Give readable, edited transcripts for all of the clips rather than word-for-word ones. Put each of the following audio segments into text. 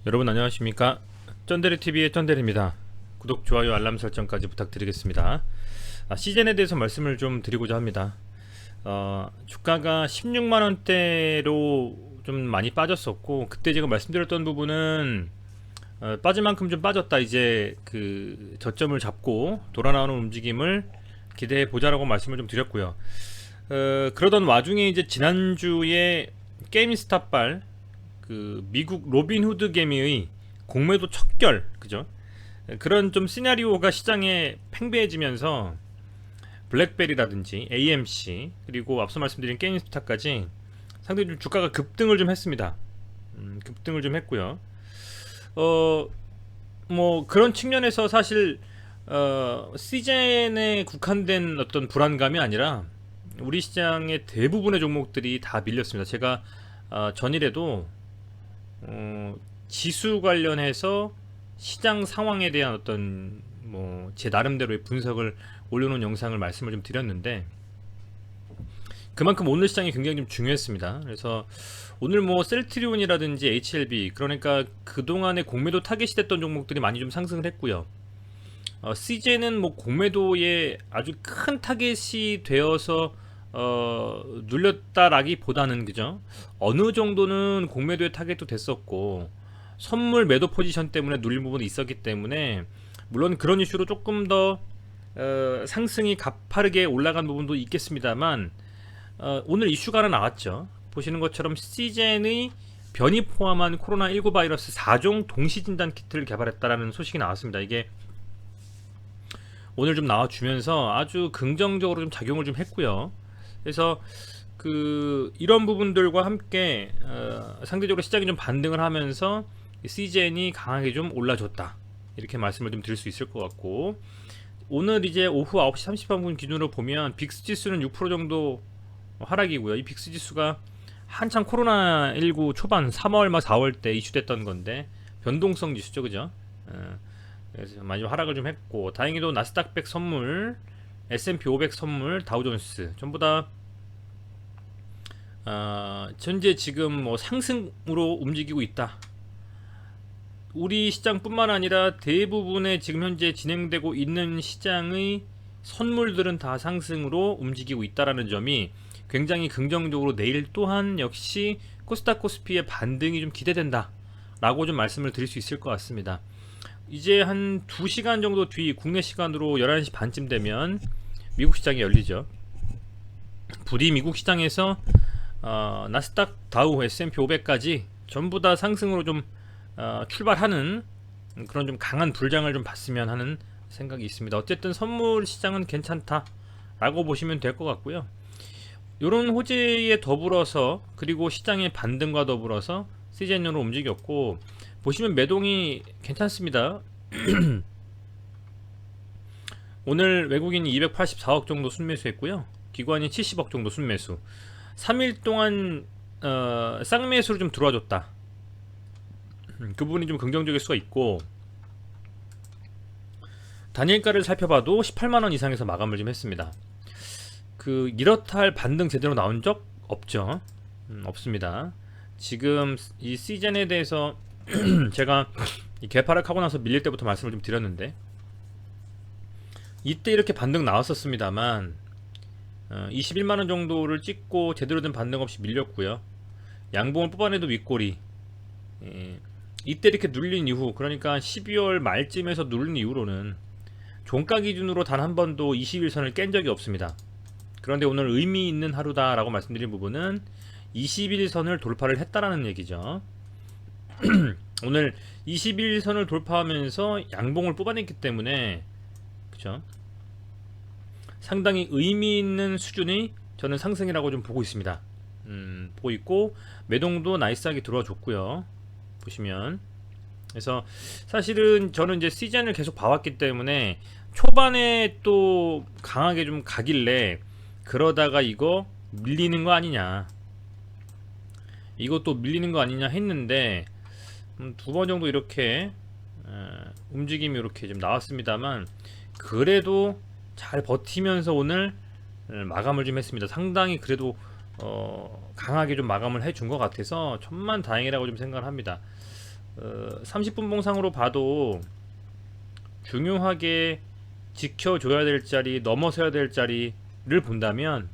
여러분 안녕하십니까? 쩐데리TV의 쩐데리입니다. 구독, 좋아요, 알람 설정까지 부탁드리겠습니다. 시즌에 대해서 말씀을 좀 드리고자 합니다. 주가가 16만원대로 좀 많이 빠졌었고, 그때 제가 말씀드렸던 부분은 빠질 만큼 좀 빠졌다, 이제 그 저점을 잡고 돌아 나오는 움직임을 기대해 보자라고 말씀을 좀 드렸고요. 그러던 와중에 이제 지난주에 게임스탑발, 그 미국 로빈후드 개미의 공매도 척결, 그죠? 그런 좀 시나리오가 시장에 팽배해지면서 블랙베리라든지 AMC, 그리고 앞서 말씀드린 게임스타까지 상당히 좀 주가가 급등을 좀 했습니다. 급등을 좀 했고요. 뭐 그런 측면에서 사실 시즌에 국한된 어떤 불안감이 아니라 우리 시장의 대부분의 종목들이 다 밀렸습니다. 제가 전일에도 지수 관련해서 시장 상황에 대한 어떤 뭐 제 나름대로의 분석을 올려놓은 영상을 말씀을 좀 드렸는데, 그만큼 오늘 시장이 굉장히 좀 중요했습니다. 그래서 오늘 뭐 셀트리온이라든지 HLB, 그러니까 그동안에 공매도 타겟이 됐던 종목들이 많이 좀 상승을 했고요. CJ는 뭐 공매도에 아주 큰 타겟이 되어서 눌렸다라기보다는, 그죠? 어느 정도는 공매도의 타겟도 됐었고 선물 매도 포지션 때문에 눌린 부분이 있었기 때문에, 물론 그런 이슈로 조금 더 상승이 가파르게 올라간 부분도 있겠습니다만, 오늘 이슈가 하나 나왔죠. 보시는 것처럼 시젠의 변이 포함한 코로나19 바이러스 4종 동시진단 키트를 개발했다라는 소식이 나왔습니다. 이게 오늘 좀 나와주면서 아주 긍정적으로 좀 작용을 좀 했고요. 그래서 이런 부분들과 함께 상대적으로 시장이 좀 반등을 하면서 CJN이 강하게 좀 올라줬다, 이렇게 말씀을 좀 드릴 수 있을 것 같고, 오늘 이제 오후 9시 30분 기준으로 보면 빅스 지수는 6% 정도 하락이고요. 이 빅스 지수가 한창 코로나19 초반 3월 말 4월 때 이슈됐던 건데, 변동성 지수죠, 그죠? 그래서 많이 하락을 좀 했고, 다행히도 나스닥 100 선물, S&P 500 선물, 다우존스 전부 다 현재 지금 뭐 상승으로 움직이고 있다. 우리 시장뿐만 아니라 대부분의 지금 현재 진행되고 있는 시장의 선물들은 다 상승으로 움직이고 있다라는 점이 굉장히 긍정적으로, 내일 또한 역시 코스닥 코스피의 반등이 좀 기대된다 라고 좀 말씀을 드릴 수 있을 것 같습니다. 이제 한 2시간 정도 뒤 국내 시간으로 11시 반쯤 되면 미국 시장이 열리죠. 부디 미국 시장에서 나스닥, 다우, S&P 500까지 전부 다 상승으로 좀 출발하는 그런 좀 강한 불장을 좀 봤으면 하는 생각이 있습니다. 어쨌든 선물 시장은 괜찮다라고 보시면 될 것 같고요. 이런 호재에 더불어서, 그리고 시장의 반등과 더불어서 시즌으로 움직였고, 보시면 매동이 괜찮습니다. 오늘 외국인이 284억 정도 순매수했고요. 기관이 70억 정도 순매수. 3일 동안 쌍매수로 좀 들어와줬다. 그 부분이 좀 긍정적일 수가 있고, 단일가를 살펴봐도 18만원 이상에서 마감을 좀 했습니다. 이렇다 할 반등 제대로 나온 적 없죠. 없습니다. 지금 이 시즌에 대해서 제가 이 개파락하고 나서 밀릴 때부터 말씀을 좀 드렸는데, 이때 이렇게 반등 나왔었습니다만 21만원 정도를 찍고 제대로 된 반등 없이 밀렸고요. 양봉을 뽑아내도 윗꼬리. 이때 이렇게 눌린 이후, 그러니까 12월 말쯤에서 눌린 이후로는 종가 기준으로 단 한 번도 21선을 깬 적이 없습니다. 그런데 오늘 의미 있는 하루다라고 말씀드린 부분은 21선을 돌파를 했다라는 얘기죠. 오늘 21선을 돌파하면서 양봉을 뽑아냈기 때문에, 그쵸? 상당히 의미 있는 수준의 저는 상승이라고 좀 보고 있습니다. 보고 있고, 매동도 나이스하게 들어와 줬고요. 보시면. 그래서 사실은 저는 이제 시즌을 계속 봐왔기 때문에 초반에 또 강하게 좀 가길래, 그러다가 이거 밀리는 거 아니냐, 이것도 밀리는 거 아니냐 했는데, 2번 정도 이렇게 움직임이 이렇게 좀 나왔습니다만, 그래도 잘 버티면서 오늘 마감을 좀 했습니다. 상당히 그래도 강하게 좀 마감을 해준 것 같아서 천만 다행이라고 좀 생각을 합니다. 30분 봉상으로 봐도 중요하게 지켜줘야 될 자리, 넘어서야 될 자리를 본다면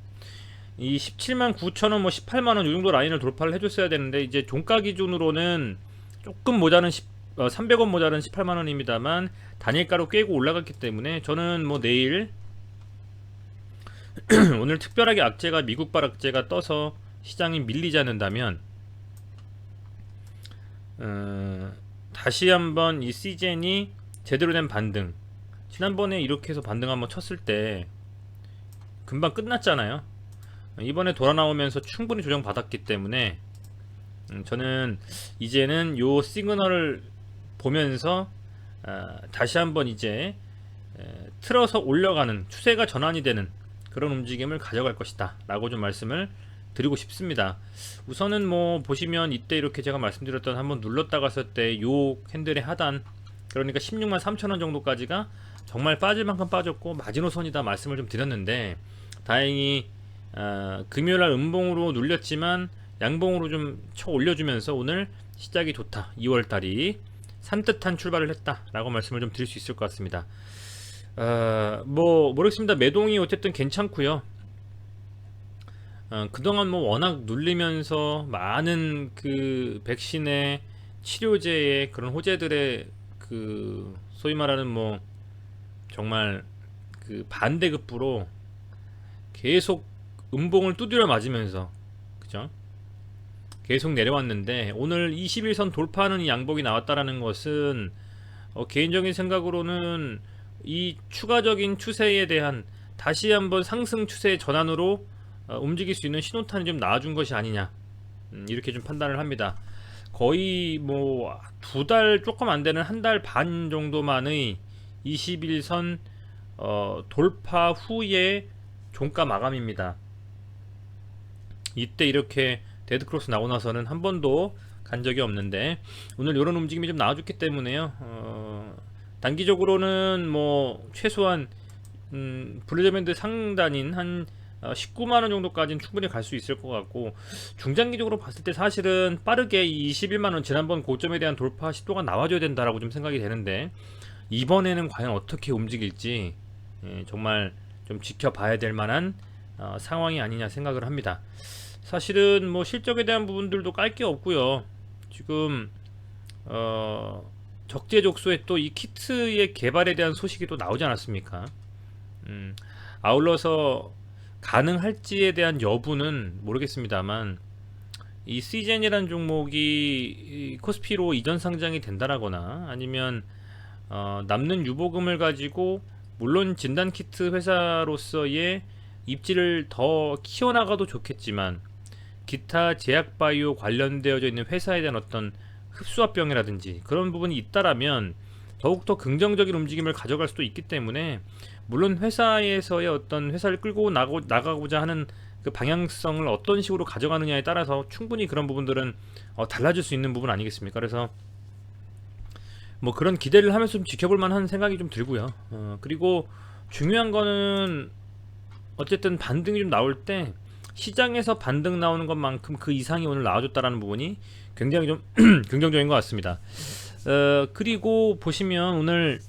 이 17만 9천 원, 뭐 18만 원 이 정도 라인을 돌파를 해줬어야 되는데 이제 종가 기준으로는 조금 모자른 300원 모자른 18만 원입니다만 단일가로 꿰고 올라갔기 때문에 저는 뭐 내일 오늘 특별하게 악재가 미국발 악재가 떠서 시장이 밀리지 않는다면 다시 한번 이 시젠이 제대로 된 반등, 지난번에 이렇게 해서 반등 한번 쳤을 때 금방 끝났잖아요. 이번에 돌아 나오면서 충분히 조정 받았기 때문에 저는 이제는 요 시그널을 보면서 다시 한번 이제 틀어서 올려가는 추세가 전환이 되는 그런 움직임을 가져갈 것이다 라고 좀 말씀을 드리고 싶습니다. 우선은 뭐 보시면 이때 이렇게 제가 말씀드렸던 한번 눌렀다 갔을 때 요 캔들의 하단, 그러니까 16만 3천원 정도까지가 정말 빠질 만큼 빠졌고 마지노선이다 말씀을 좀 드렸는데, 다행히 금요일날 음봉으로 눌렸지만 양봉으로 좀 쳐 올려주면서 오늘 시작이 좋다, 2월달이 산뜻한 출발을 했다 라고 말씀을 좀 드릴 수 있을 것 같습니다. 뭐 모르겠습니다. 매동이 어쨌든 괜찮고요. 그동안 뭐 워낙 눌리면서 많은 그 백신의 치료제의 그런 호재들의 그 소위 말하는 뭐 정말 그 반대급부로 계속 음봉을 두드려 맞으면서, 그죠? 계속 내려왔는데 오늘 21선 돌파하는 이 양봉이 나왔다라는 것은 개인적인 생각으로는 이 추가적인 추세에 대한 다시 한번 상승 추세 전환으로 움직일 수 있는 신호탄이 좀 나와준 것이 아니냐, 이렇게 좀 판단을 합니다. 거의 뭐 2달 조금 안 되는 1달 반 정도만의 21선 돌파 후에 종가 마감입니다. 이때 이렇게 데드크로스 나오고 나서는 한 번도 간 적이 없는데 오늘 이런 움직임이 좀 나와줬기 때문에요. 단기적으로는 뭐 최소한 블루저밴드 상단인 한 19만원 정도까지는 충분히 갈 수 있을 것 같고, 중장기적으로 봤을 때 사실은 빠르게 이 21만원 지난번 고점에 대한 돌파 시도가 나와줘야 된다라고 좀 생각이 되는데, 이번에는 과연 어떻게 움직일지 정말 좀 지켜봐야 될 만한 상황이 아니냐 생각을 합니다. 사실은 뭐 실적에 대한 부분들도 깔 게 없고요. 지금 적재적소에 또 이 키트의 개발에 대한 소식이 또 나오지 않았습니까? 아울러서 가능할지에 대한 여부는 모르겠습니다만, 이 시젠이라는 종목이 코스피로 이전 상장이 된다라거나 아니면 남는 유보금을 가지고 물론 진단키트 회사로서의 입지를 더 키워나가도 좋겠지만 기타 제약바이오 관련되어져 있는 회사에 대한 어떤 흡수합병이라든지 그런 부분이 있다라면 더욱더 긍정적인 움직임을 가져갈 수도 있기 때문에, 물론 회사에서의 어떤 회사를 끌고 나가고자 하는 그 방향성을 어떤 식으로 가져가느냐에 따라서 충분히 그런 부분들은 달라질 수 있는 부분 아니겠습니까? 그래서 뭐 그런 기대를 하면서 좀 지켜볼 만한 생각이 좀 들고요. 그리고 중요한 거는 어쨌든 반등이 좀 나올 때 시장에서 반등 나오는 것만큼 그 이상이 오늘 나와줬다라는 부분이 굉장히 좀 긍정적인 것 같습니다. 그리고 보시면 오늘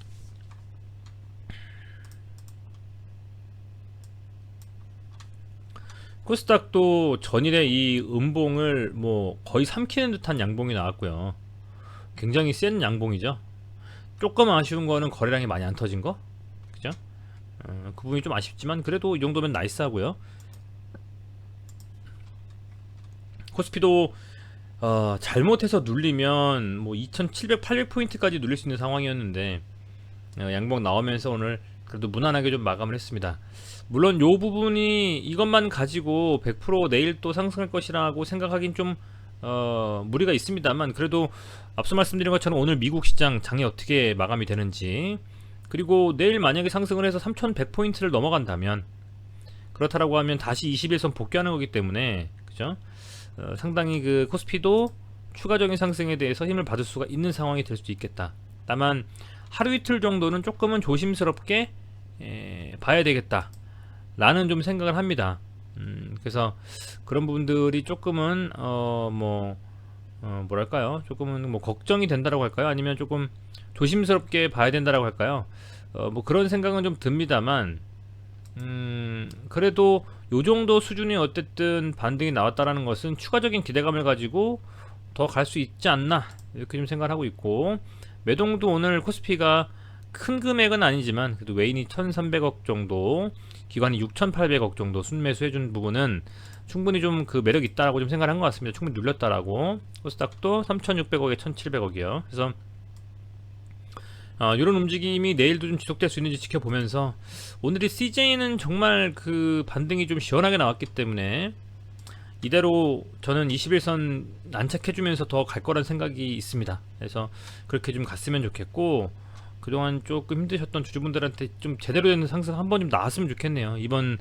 코스닥도 전일에 이 음봉을 뭐 거의 삼키는 듯한 양봉이 나왔고요. 굉장히 센 양봉이죠. 조금 아쉬운 거는 거래량이 많이 안 터진 거, 그죠? 그 부분이 좀 아쉽지만 그래도 이 정도면 나이스하고요. 코스피도 잘못해서 눌리면 뭐 2700, 800포인트까지 눌릴 수 있는 상황이었는데 양봉 나오면서 오늘 그래도 무난하게 좀 마감을 했습니다. 물론 요 부분이 이것만 가지고 100% 내일 또 상승할 것이라고 생각하긴 좀 무리가 있습니다만, 그래도 앞서 말씀드린 것처럼 오늘 미국 시장 장이 어떻게 마감이 되는지, 그리고 내일 만약에 상승을 해서 3100포인트를 넘어간다면, 그렇다라고 하면 다시 21선 복귀하는 거기 때문에, 그죠? 상당히 그 코스피도 추가적인 상승에 대해서 힘을 받을 수가 있는 상황이 될 수도 있겠다. 다만 하루 이틀 정도는 조금은 조심스럽게 봐야 되겠다 라는 좀 생각을 합니다. 그래서 그런 부분들이 조금은 뭐랄까요? 조금은 뭐 걱정이 된다라고 할까요? 아니면 조금 조심스럽게 봐야 된다라고 할까요? 뭐 그런 생각은 좀 듭니다만, 그래도 요 정도 수준의 어쨌든 반등이 나왔다라는 것은 추가적인 기대감을 가지고 더 갈 수 있지 않나 이렇게 좀 생각을 하고 있고, 매동도 오늘 코스피가 큰 금액은 아니지만 그래도 외인이 1300억 정도, 기관이 6800억 정도 순매수 해준 부분은 충분히 좀 그 매력 있다라고 좀 생각을 한 것 같습니다. 충분히 눌렸다라고. 코스닥도 3600억에 1700억이요. 그래서 이런 움직임이 내일도 좀 지속될 수 있는지 지켜보면서, 오늘이 CJ는 정말 그 반등이 좀 시원하게 나왔기 때문에 이대로 저는 21선 안착해주면서 더 갈 거란 생각이 있습니다. 그래서 그렇게 좀 갔으면 좋겠고, 그동안 조금 힘드셨던 주주분들한테 좀 제대로 된 상승 한 번 좀 나왔으면 좋겠네요. 이번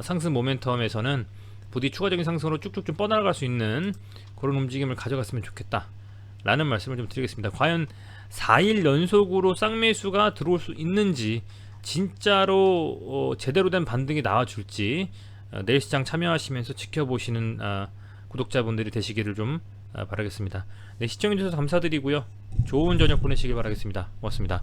상승 모멘텀에서는 부디 추가적인 상승으로 쭉쭉 좀 뻗어나갈 수 있는 그런 움직임을 가져갔으면 좋겠다 라는 말씀을 좀 드리겠습니다. 과연 4일 연속으로 쌍매수가 들어올 수 있는지, 진짜로 제대로 된 반등이 나와줄지, 내일 시장 참여하시면서 지켜보시는 구독자분들이 되시기를 좀 바라겠습니다. 네, 시청해주셔서 감사드리고요. 좋은 저녁 보내시길 바라겠습니다. 고맙습니다.